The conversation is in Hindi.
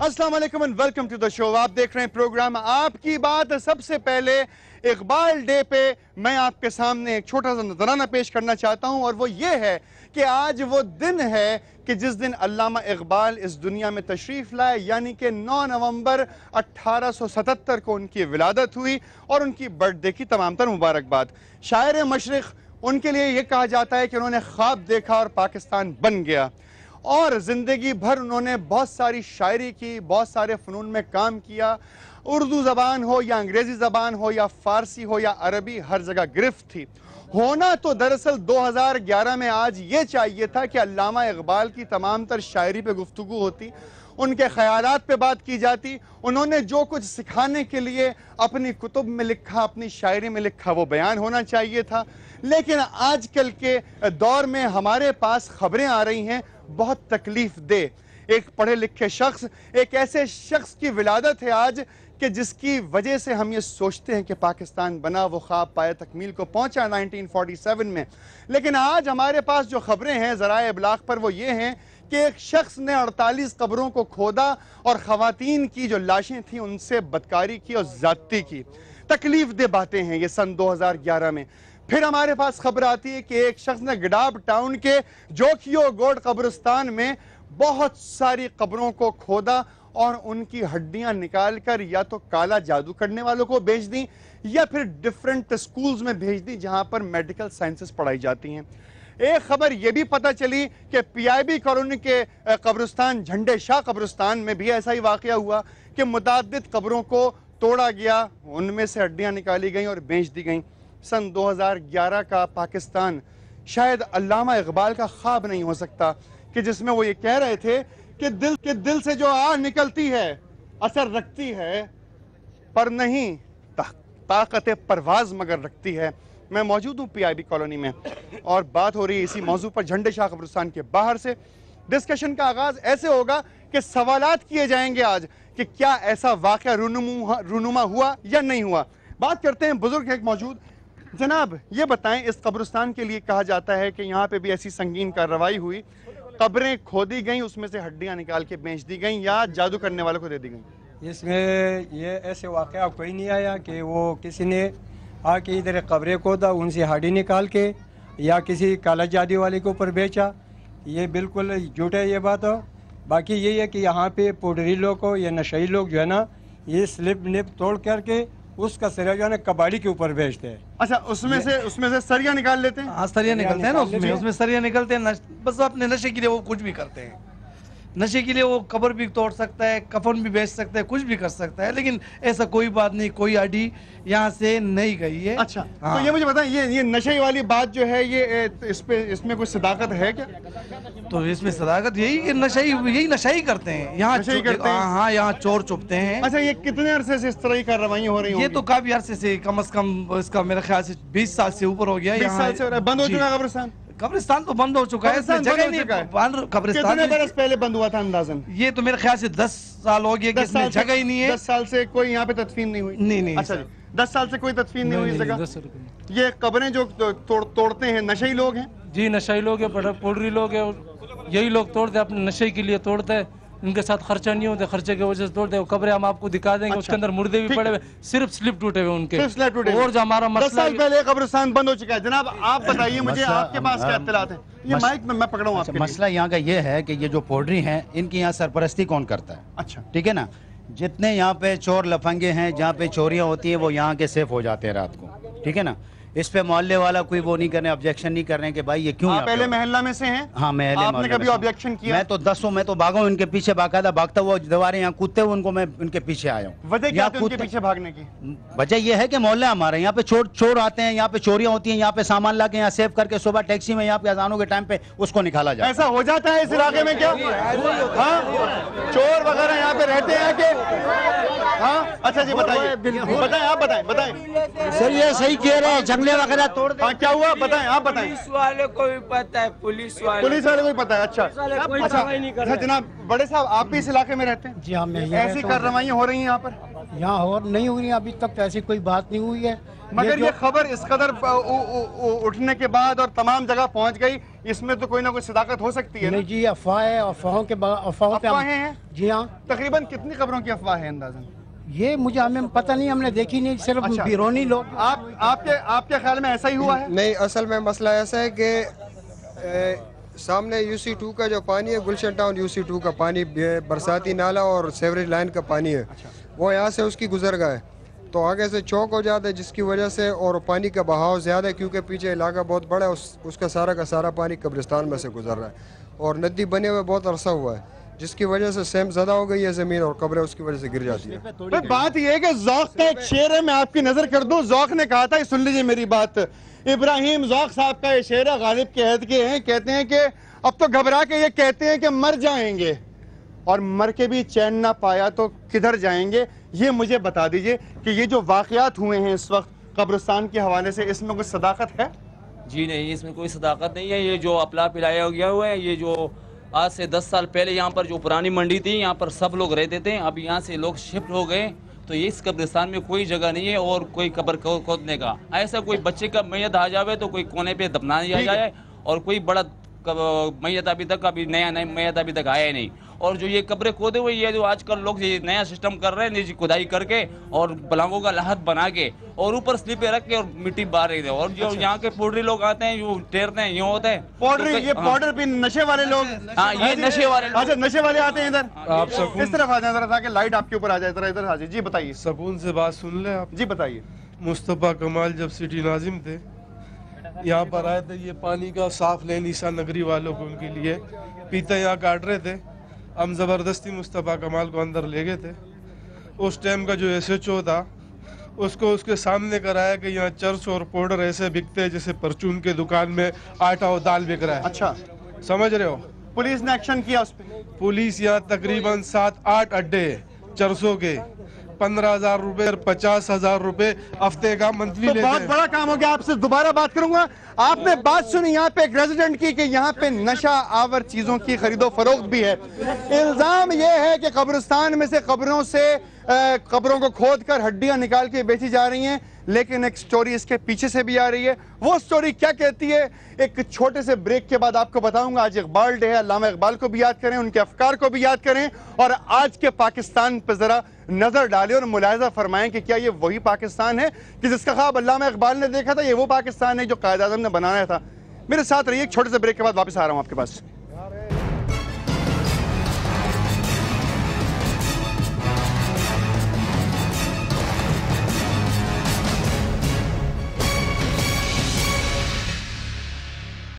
अस्सलाम वालेकुम and welcome to the show. आप देख रहे हैं प्रोग्राम आपकी बात। सबसे पहले इकबाल डे पे मैं आपके सामने एक छोटा सा नजराना पेश करना चाहता हूं, और वो ये है कि आज वो दिन है कि जिस दिन अल्लामा इकबाल इस दुनिया में तशरीफ लाए, यानी कि 9 नवंबर 1877 को उनकी विलादत हुई और उनकी बर्थडे की तमाम तर मुबारकबाद। शायर मशरिक, उनके लिए ये कहा जाता है कि उन्होंने ख्वाब देखा और पाकिस्तान बन गया, और ज़िंदगी भर उन्होंने बहुत सारी शायरी की, बहुत सारे फ़नून में काम किया। उर्दू ज़बान हो या अंग्रेज़ी ज़बान हो या फ़ारसी हो या अरबी, हर जगह गिरफ्त थी। होना तो दरअसल 2011 में आज ये चाहिए था कि अल्लामा इकबाल की तमाम तर शायरी पे गुफ्तगू होती, उनके ख़यालात पे बात की जाती। उन्होंने जो कुछ सिखाने के लिए अपनी कुतुब में लिखा, अपनी शायरी में लिखा, वो बयान होना चाहिए था। लेकिन आजकल के दौर में हमारे पास ख़बरें आ रही हैं बहुत तकलीफ दे। एक पढ़े लिखे शख्स, एक ऐसे शख्स की विलादत है आज कि जिसकी वजह से हम ये सोचते हैं कि पाकिस्तान बना, वो ख्वाब पाए तकमील को पहुंचा 1947 में। लेकिन आज हमारे पास जो खबरें हैं ज़राए इब्लाग पर, वो ये हैं कि एक शख्स ने 48 कब्रों को खोदा और ख़वातीन की जो लाशें थी उनसे बदकारी की और ज़्यादती की। तकलीफ दे बातें हैं ये सन 2011 में। फिर हमारे पास खबर आती है कि एक शख्स ने गडाब टाउन के जोखियो गोड कब्रिस्तान में बहुत सारी कब्रों को खोदा और उनकी हड्डियां निकालकर या तो काला जादू करने वालों को बेच दी या फिर डिफरेंट स्कूल्स में भेज दी जहां पर मेडिकल साइंसेस पढ़ाई जाती हैं। एक खबर यह भी पता चली कि पीआईबी कॉलोनी के कब्रिस्तान झंडे शाह कब्रिस्तान में भी ऐसा ही वाकया हुआ कि मुताद्दिद कब्रों को तोड़ा गया, उनमें से हड्डियां निकाली गई और बेच दी गई। सन 2011 का पाकिस्तान शायद अल्लामा इकबाल का ख्वाब नहीं हो सकता कि जिसमें वो ये कह रहे थे कि दिल से जो आग निकलती है असर रखती है, पर नहीं ताकत परवाज मगर रखती है। मैं मौजूद हूँ पीआईबी कॉलोनी में और बात हो रही है इसी मौजू पर झंडे शाह कब्रिस्तान के बाहर से। डिस्कशन का आगाज ऐसे होगा कि सवालात किए जाएंगे आज कि क्या ऐसा वाकया रूनुमा हुआ या नहीं हुआ। बात करते हैं बुजुर्ग एक मौजूद। जनाब ये बताएं, इस कब्रिस्तान के लिए कहा जाता है कि यहाँ पे भी ऐसी संगीन कार्रवाई हुई, कब्रें खोदी गई, उसमें से हड्डियां निकाल के बेच दी गई या जादू करने वालों को दे दी गई? इसमें ये ऐसे वाकया कोई नहीं आया कि वो किसी ने आके इधर कब्रें खोदा, उनसे हड्डी निकाल के या किसी काला जादू वाले के ऊपर बेचा। ये बिल्कुल झूठ है ये बात हो। बाकी यही है कि यहाँ पे पोडरी लोग को या नशई लोग जो है ना, ये स्लिप निप तोड़ करके उसका सरिया जो है ना कबाड़ी के ऊपर बेचते हैं। अच्छा, उसमें से सरिया निकाल लेते हैं। हाँ, सरिया निकलते हैं ना, उसमें सरिया निकलते हैं। बस अपने नशे के लिए वो कुछ भी करते हैं। नशे के लिए वो कब्र भी तोड़ सकता है, कफन भी बेच सकता है, कुछ भी कर सकता है, लेकिन ऐसा कोई बात नहीं, कोई आईडी यहाँ से नहीं गई है। अच्छा, हाँ। तो ये मुझे बताएं, ये नशे वाली बात जो है, ये इसमें कुछ सदाकत है क्या? तो इसमें सदाकत यही नशाई करते हैं यहाँ। हाँ, यहाँ चोर चुपते हैं। अच्छा, ये कितने अरसे से इस तरह की कार्रवाई हो रही है? ये तो काफी अरसे से, कम से कम इसका मेरे ख्याल से 20 साल से ऊपर हो गया। 20 साल से बंद हो चुका कब्रिस्तान? कब्रिस्तान तो बंद हो चुका है, जगह नहीं। कब्रिस्तान कितने बरस पहले बंद हुआ था अंदाजन? ये तो मेरे ख्याल से 10 साल हो गया कि इसमें जगह ही नहीं है। 10 साल से कोई यहाँ पे तदफीन नहीं हुई? नहीं। अच्छा जी, 10 साल से कोई तदफीन नहीं हुई इस जगह। ये कब्रें जो तोड़ते हैं नशई लोग हैं? जी, नशई लोग है, पोडरी लोग है, यही लोग तोड़ते हैं, अपने नशे के लिए तोड़ते हैं। उनके साथ खर्चा नहीं होता, खर्चे की वजह से तोड़ते हैं। कब्रें हम आपको दिखा देंगे। अच्छा, उसके अंदर मुर्दे भी पड़े हुए, सिर्फ स्लिप टूटे हुए उनके। और जो हमारा 10 साल पहले कब्रिस्तान बंद हो चुका है। जनाब आप बताइए मुझे, आपके पास क्या इत्तलात है? ये माइक में मैं पकड़ा हूँ आपके लिए। मसला यहाँ का ये है कि ये जो पोडरी हैं, इनकी यहाँ सरपरस्ती कौन करता है? अच्छा, ठीक है ना। जितने यहाँ पे चोर लफंगे हैं, जहाँ पे चोरियाँ होती है, वो यहाँ के सेफ हो जाते हैं रात को। ठीक है ना। इस पे मोहल्ले वाला कोई वो नहीं करने, ऑब्जेक्शन नहीं कर रहे कि भाई ये क्यों। आप पहले मोहल्ला में से हैं? हाँ, आपने कभी ऑब्जेक्शन किया? मैं तो 10 में तो भागा हूँ इनके पीछे, बाकायदा भागता हुआ दीवारें यहाँ कूदते हुए उनको मैं उनके पीछे आया हूँ। वजह क्या थी उनके पीछे भागने की? वजह ये है कि मोहल्ला हमारा, यहाँ पे चोर आते हैं, यहाँ पे चोरियाँ होती हैं, यहाँ पे सामान ला के यहाँ सेव करके सुबह टैक्सी में यहाँ पे अजानों के टाइम पे उसको निकाला जाए। ऐसा हो जाता है इस इलाके में क्या? हाँ, चोर वगैरह यहाँ पे रहते हैं कि? हाँ, अच्छा जी बताइए, बताएं, आप बताएं। सर ये सही कह रहे हैं, जंगले वगैरह तोड़ दे। हाँ, क्या हुआ बताएं, आप बताएं। पुलिस वाले को भी पता है, पुलिस वाले को भी पता है। अच्छा जनाब, बड़े साहब आप भी इस इलाके में रहते हैं? जी हाँ, मैं ऐसी कार्रवाई हो रही है यहाँ पर? यहाँ और नहीं हुई, अभी तक तो ऐसी कोई बात नहीं हुई है। मगर ये खबर इस कदर उठने के बाद और तमाम जगह पहुंच गई, इसमें तो कोई ना कोई सदाकत हो सकती है। नहीं जी, अफवाह है, अफवाहों पे अफवाहें हैं। जी हाँ। तकरीबन कितनी खबरों की अफवाह है अंदाजन? ये हमें पता नहीं, हमने देखी नहीं, सिर्फ अच्छा। बिरोनी लोग। आपके ख्याल में ऐसा ही हुआ है? नहीं, असल में मसला ऐसा है कि सामने UC2 का जो पानी है, गुलशन टाउन UC2 का पानी, बरसाती नाला और सेवरेज लाइन का पानी है, वो यहाँ से उसकी गुजर गया है, तो आगे से चौक हो जाता है, जिसकी वजह से और पानी का बहाव ज़्यादा है क्योंकि पीछे इलाका बहुत बड़ा है, उसका सारा का सारा पानी कब्रिस्तान में से गुजर रहा है और नदी बने हुए बहुत अरसा हुआ है, जिसकी वजह से सेम ज़्यादा हो गई है ज़मीन और कब्रें उसकी वजह से गिर जाती है। भाई बात यह है कि ज़ौक़ का एक शेर है, मैं आपकी नजर कर दूं। ज़ौक़ ने कहा था, सुन लीजिए मेरी बात, इब्राहिम ज़ौक़ साहब का ये शेर है, गालिब के अहद के हैं, कहते हैं कि अब तो घबरा के ये कहते हैं कि मर जाएंगे, और मर के भी चैन ना पाया तो किधर जाएंगे। ये मुझे बता दीजिए कि ये जो वाक़यात हुए हैं इस वक्त कब्रिस्तान के हवाले से, इसमें कुछ सदाकत है? जी नहीं, इसमें कोई सदाकत नहीं है। ये जो अपला पिलाया गया हुआ है, ये जो आज से 10 साल पहले यहाँ पर जो पुरानी मंडी थी, यहाँ पर सब लोग रहते थे, अब यहाँ से लोग शिफ्ट हो गए, तो ये इस कब्रिस्तान में कोई जगह नहीं है और कोई कब्र खोदने का। ऐसा कोई बच्चे का मैयत आ जावे तो कोई कोने पे दफना दिया जाए, और कोई बड़ा मैयत अभी तक नया मैयत अभी तक आया ही नहीं। और जो ये कब्रें खोदे हुए, ये जो आजकल लोग ये नया सिस्टम कर रहे हैं, निजी खुदाई करके और बलांगों का लाहत बना के और ऊपर स्लीपें रख के और मिट्टी बाहर रख दे, और जो यहाँ के पोडरी लोग आते हैं, जो टेरते हैं, यूँ होते हैं पाउडर, ये पाउडर भी नशे वाले लोग। हाँ, ये नशे वाले लोग। अच्छा, नशे वाले आते हैं इधर। आप सकून इस तरफ आ जाए जरा, ताकि लाइट आपके ऊपर आ जाए, जरा इधर आ जाए। जी बताइए, सकून से बात सुन ले आप। जी बताइए। मुस्तफ़ा कमाल जब सिटी नाजिम थे, यहाँ पर आए थे, ये पानी का साफ लेन ईसा नगरी वालों को उनके लिए पीते यहाँ काट रहे थे, हम ज़बरदस्ती मुस्तफ़ा कमाल को अंदर ले गए थे। उस टाइम का जो SHO था, उसको उसके सामने कराया कि यहाँ चर्च और पाउडर ऐसे बिकते हैं जैसे परचून के दुकान में आटा और दाल बिक रहा है। अच्छा, समझ रहे हो? पुलिस ने एक्शन किया उस पर? पुलिस यहाँ तकरीबन 7-8 अड्डे चरसों के 15,000 रुपए और 50,000 रुपए हफ्ते का मंथली लेते हैं। बहुत बड़ा काम हो गया। आपसे दोबारा बात करूंगा। आपने बात सुनी यहाँ पे एक रेजिडेंट की कि यहाँ पे नशा आवर चीजों की खरीदो फरोख्त भी है। इल्जाम ये है कि कब्रिस्तान में से कब्रों को खोद कर हड्डियां निकाल के बेची जा रही हैं, लेकिन एक स्टोरी इसके पीछे से भी आ रही है। वो स्टोरी क्या कहती है, एक छोटे से ब्रेक के बाद आपको बताऊंगा। आज इकबाल डे है, अल्लामा इकबाल को भी याद करें, उनके अफकार को भी याद करें, और आज के पाकिस्तान पर जरा नजर डालें और मुलाहिजा फरमाएं कि क्या ये वही पाकिस्तान है कि जिसका ख्वाब अल्लामा इकबाल ने देखा था, ये वो पाकिस्तान है जो कायद आज़म ने बनाया था। मेरे साथ रहिए, एक छोटे से ब्रेक के बाद वापस आ रहा हूं आपके पास।